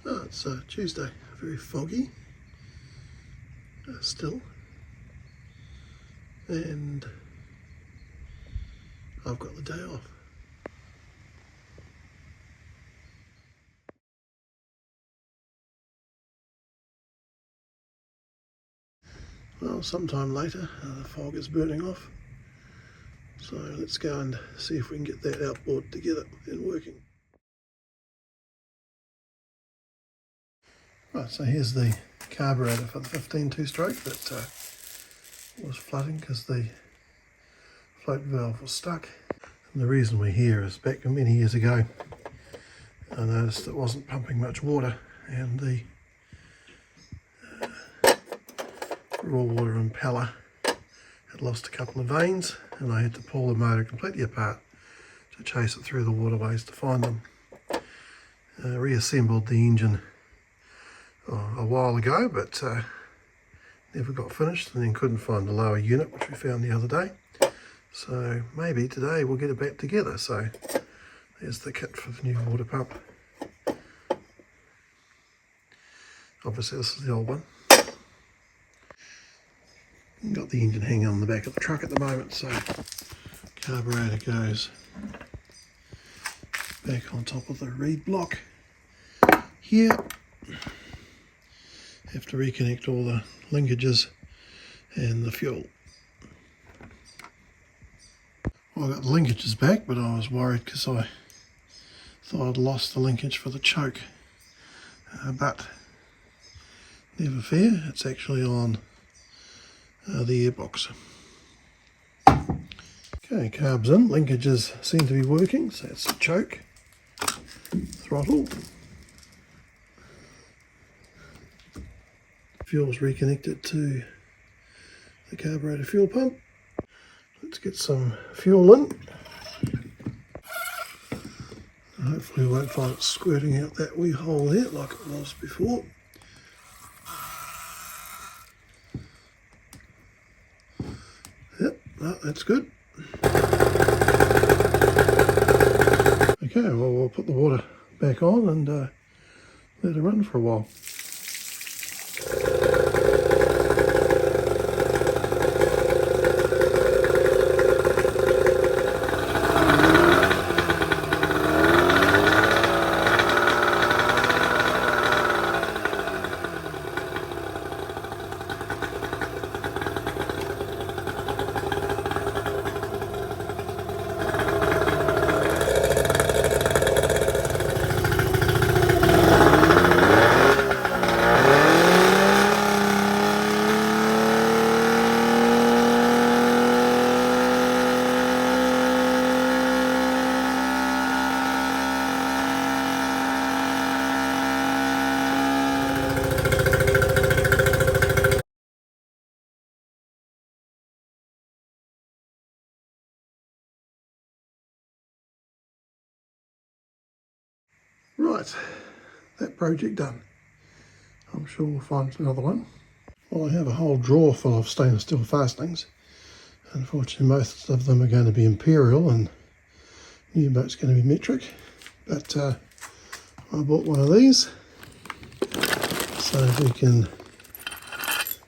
Oh, it's Tuesday, very foggy still, and I've got the day off. Well, sometime later the fog is burning off, so let's go and see if we can get that outboard together and working. Right, so here's the carburetor for the 15 two-stroke that was flooding because the float valve was stuck. And the reason we're here is back many years ago I noticed it wasn't pumping much water, and the raw water impeller had lost a couple of vanes, and I had to pull the motor completely apart to chase it through the waterways to find them. Reassembled the engine a while ago, but never got finished, and then couldn't find the lower unit, which we found the other day. So maybe today we'll get it back together. So there's the kit for the new water pump. Obviously this is the old one. Got the engine hanging on the back of the truck at the moment, so carburetor goes back on top of the reed block here. Have to reconnect all the linkages and the fuel. Well, I got the linkages back, but I was worried because I thought I'd lost the linkage for the choke. But never fear, it's actually on the airbox. Okay, carbs in, linkages seem to be working, so that's the choke, throttle. Fuel's reconnected to the carburetor fuel pump. Let's get some fuel in. Hopefully we won't find it squirting out that wee hole there like it was before. Yep, no, that's good. Okay, well, we'll put the water back on and let it run for a while. Right, that project done. I'm sure we'll find another one. Well, I have a whole drawer full of stainless steel fastenings. Unfortunately, most of them are going to be imperial and new boat's going to be metric. But I bought one of these so we can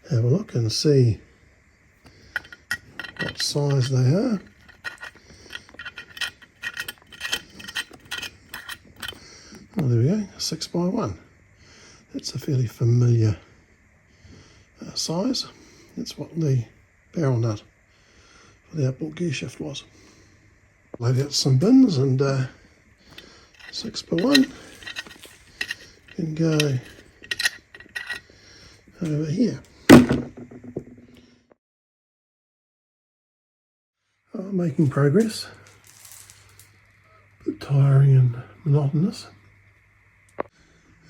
have a look and see what size they are. Oh, there we go, 6x1. That's a fairly familiar size. That's what the barrel nut for the outboard gear shift was. Laid out some bins, and 6x1 can go over here. Making progress, but tiring and monotonous.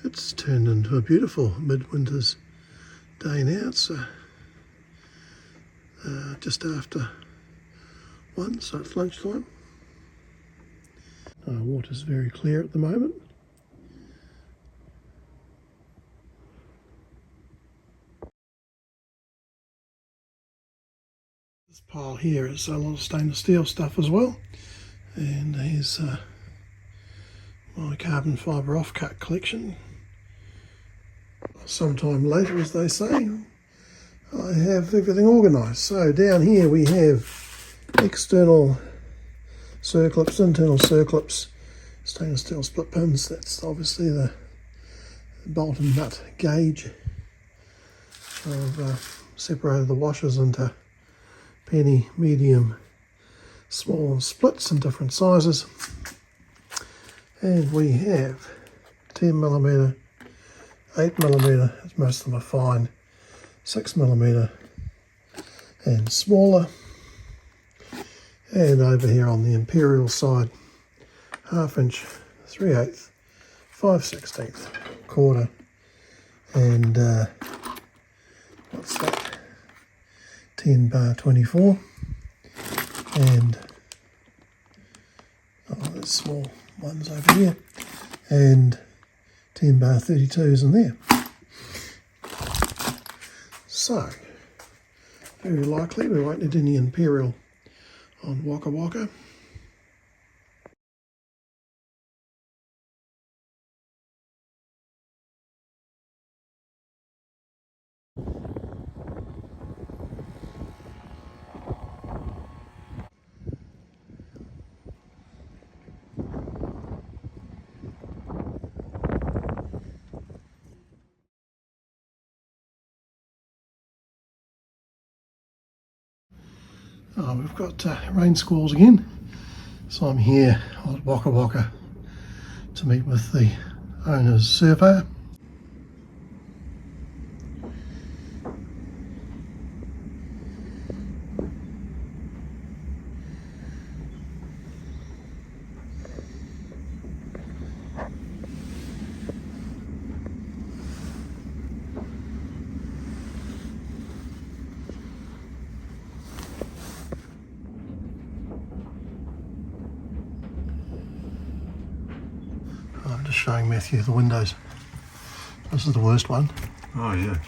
It's turned into a beautiful midwinter's day now. It's just after 1, so it's lunchtime. Water's very clear at the moment. This pile here is a lot of stainless steel stuff as well, and here's my carbon fibre offcut collection. sometime later, as they say, I have everything organised. So down here we have external circlips, internal circlips, stainless steel split pins. That's obviously the bolt and nut gauge. I've separated the washers into penny, medium, small splits in different sizes. And we have 10mm, 8mm, as most of them are fine, 6mm and smaller. And over here on the imperial side, 1/2 inch, 3/8, 5/16, quarter, and what's that? 10 bar 24, and there's small ones over here, and 10 bar 32s in there. So, very likely we won't need any imperial on WAKAWAKA. We've got rain squalls again, so I'm here at WAKAWAKA to meet with the Owners Surveyor. I'm just showing Matthew the windows. This is the worst one. Oh yeah.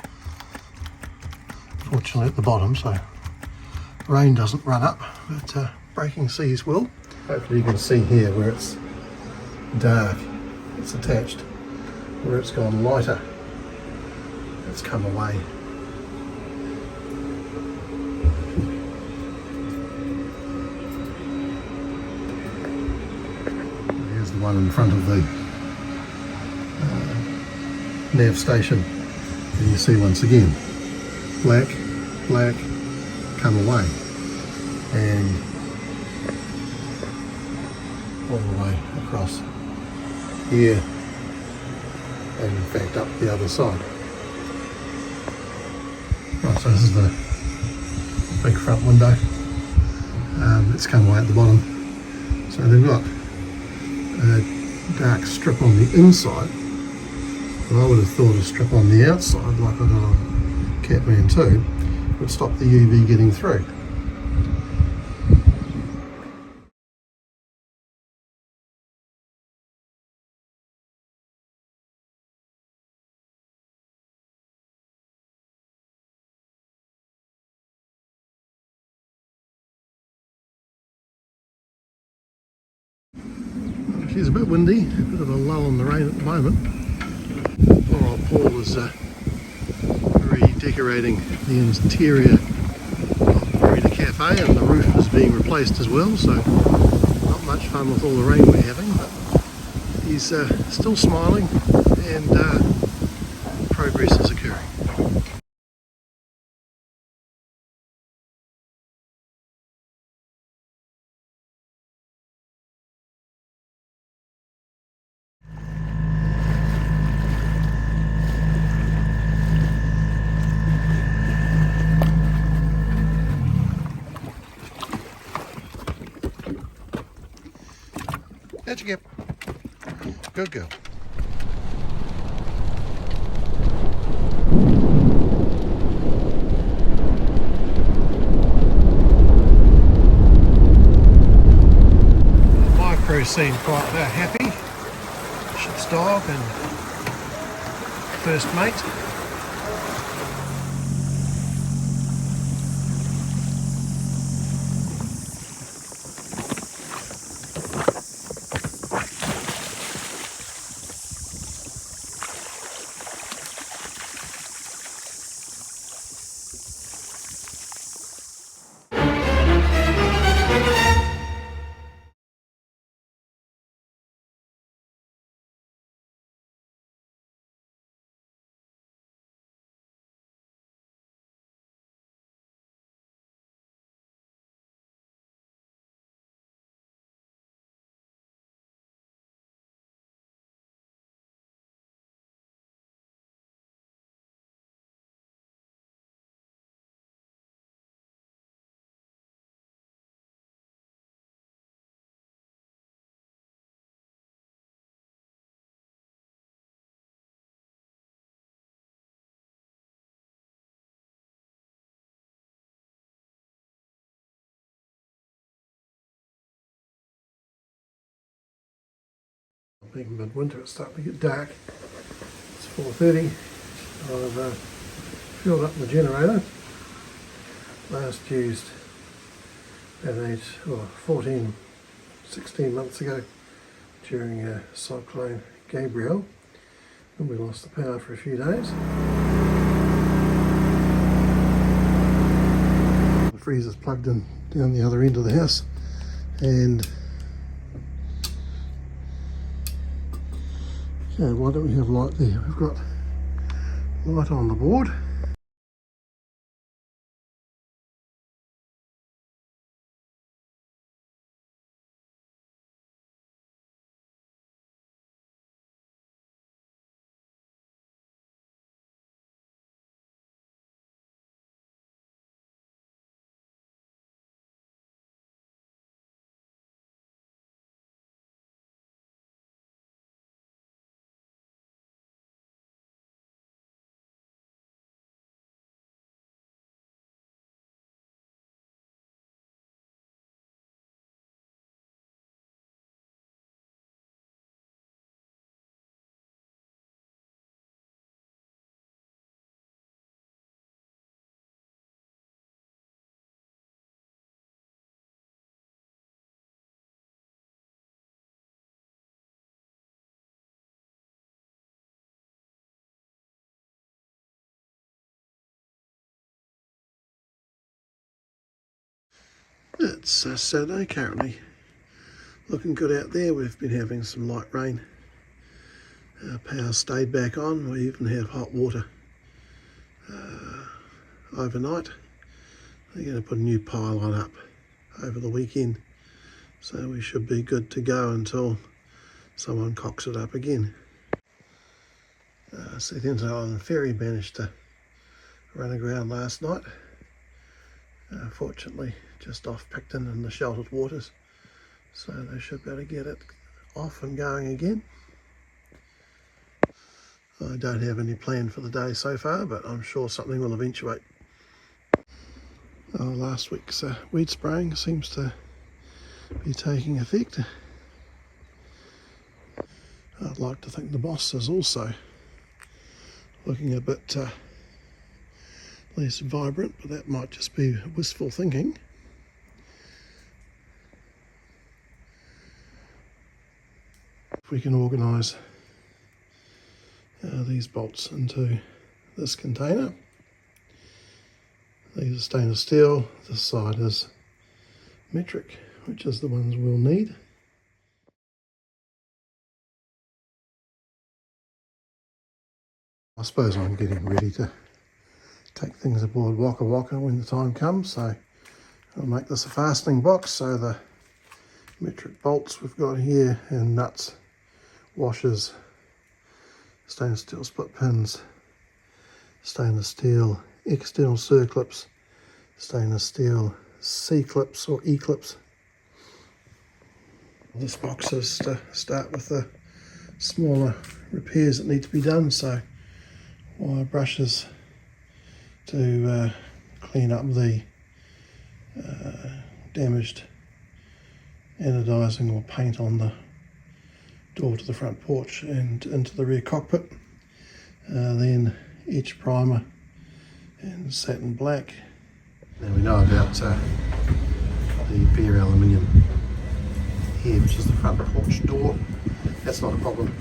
Fortunately at the bottom, so rain doesn't run up, but breaking seas will. Hopefully you can see here where it's dark, it's attached. Where it's gone lighter, it's come away. Here's the one in front of the nav station, and you see once again black, black, come away, and all the way across here, and in fact up the other side. Right, so this is the big front window. It's come away at the bottom, so they've got a dark strip on the inside. And I would have thought a strip on the outside, like I did on CATMANTOO, would stop the UV getting through. It's a bit windy, a bit of a lull in the rain at the moment. Poor old Paul is redecorating the interior of the Marina Cafe, and the roof is being replaced as well, so not much fun with all the rain we're having, but he's still smiling, and progress is occurring. How'd you get? Good girl. My crew seemed quite happy. Ship's dog and first mate. Being midwinter, it's starting to get dark. It's 4:30. I've filled up the generator. Last used about 16 months ago during Cyclone Gabrielle, and we lost the power for a few days. The freezer's plugged in down the other end of the house, and okay, why don't we have light there? We've got light on the board. It's Saturday currently. Looking good out there. We've been having some light rain. Our power stayed back on. We even had hot water overnight. They're going to put a new pylon up over the weekend, so we should be good to go until someone cocks it up again. CATMANTOO Interislander Ferry managed to run aground last night. Fortunately, just off Picton in the sheltered waters, so they should be able to get it off and going again. I don't have any plan for the day so far, but I'm sure something will eventuate. Last week's weed spraying seems to be taking effect. I'd like to think the boss is also looking a bit less vibrant, but that might just be wistful thinking. If we can organise these bolts into this container. These are stainless steel, this side is metric, which is the ones we'll need. I suppose I'm getting ready to take things aboard WAKAWAKA when the time comes, so I'll make this a fastening box. So the metric bolts we've got here, and nuts, washers, stainless steel split pins, stainless steel external circlips, stainless steel C-clips or E-clips. This box is to start with the smaller repairs that need to be done, so wire brushes to clean up the damaged anodizing or paint on the door to the front porch and into the rear cockpit. Then etch primer and satin black. Now we know about the bare aluminium here, which is the front porch door. That's not a problem.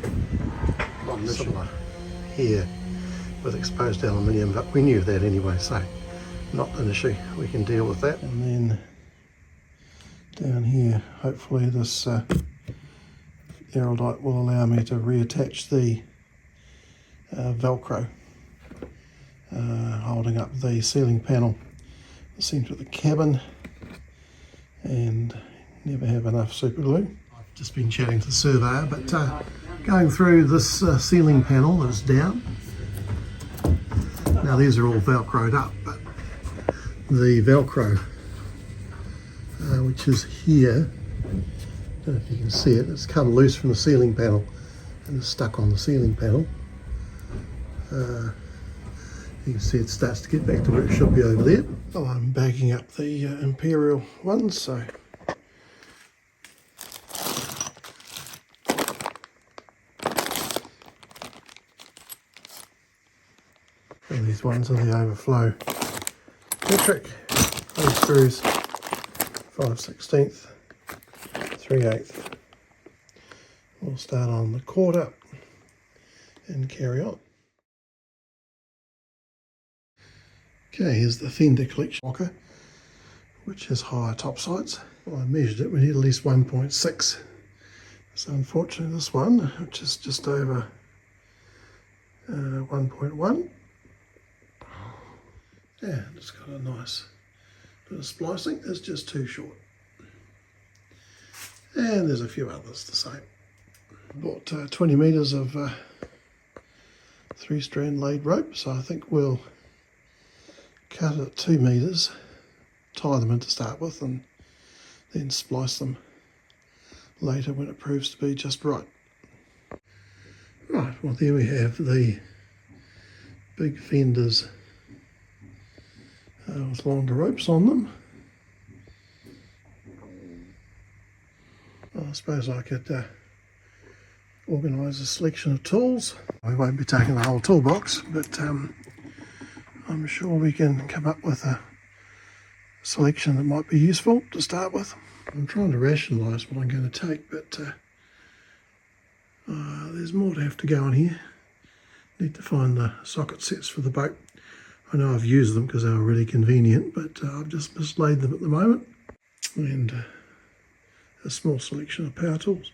Not an issue here with exposed aluminium, but we knew that anyway, so not an issue. We can deal with that. And then down here, hopefully this Aerolite will allow me to reattach the Velcro holding up the ceiling panel, the centre of the cabin, and never have enough super glue. I've just been chatting to the surveyor, but going through this ceiling panel that's down. Now these are all Velcroed up, but the Velcro which is here, I don't know if you can see it, it's come loose from the ceiling panel and it's stuck on the ceiling panel. You can see it starts to get back to where it should be over there. Oh, I'm bagging up the Imperial ones, so And these ones are the overflow metric. 3 screws, 5/16, 3/8. We'll start on the 1/4 and carry on. Okay, here's the fender collection WAKAWAKA, which has higher top sides. Well, I measured it, we need at least 1.6. So unfortunately this one, which is just over 1.1, yeah, it's got a nice bit of splicing, it's just too short. And there's a few others the same. Bought 20 metres of 3-strand laid rope, so I think we'll cut it at 2 metres, tie them in to start with, and then splice them later when it proves to be just right. Right, well there we have the big fenders with longer ropes on them. I suppose I could organise a selection of tools. We won't be taking the whole toolbox, but I'm sure we can come up with a selection that might be useful to start with. I'm trying to rationalise what I'm going to take, but there's more to have to go on here. Need to find the socket sets for the boat. I know I've used them because they were really convenient, but I've just mislaid them at the moment. And a small selection of power tools.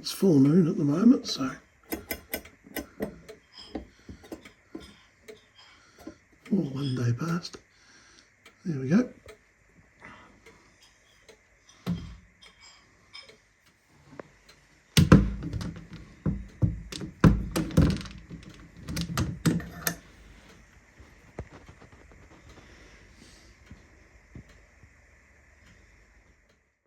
It's full moon at the moment, so one day past. There we go.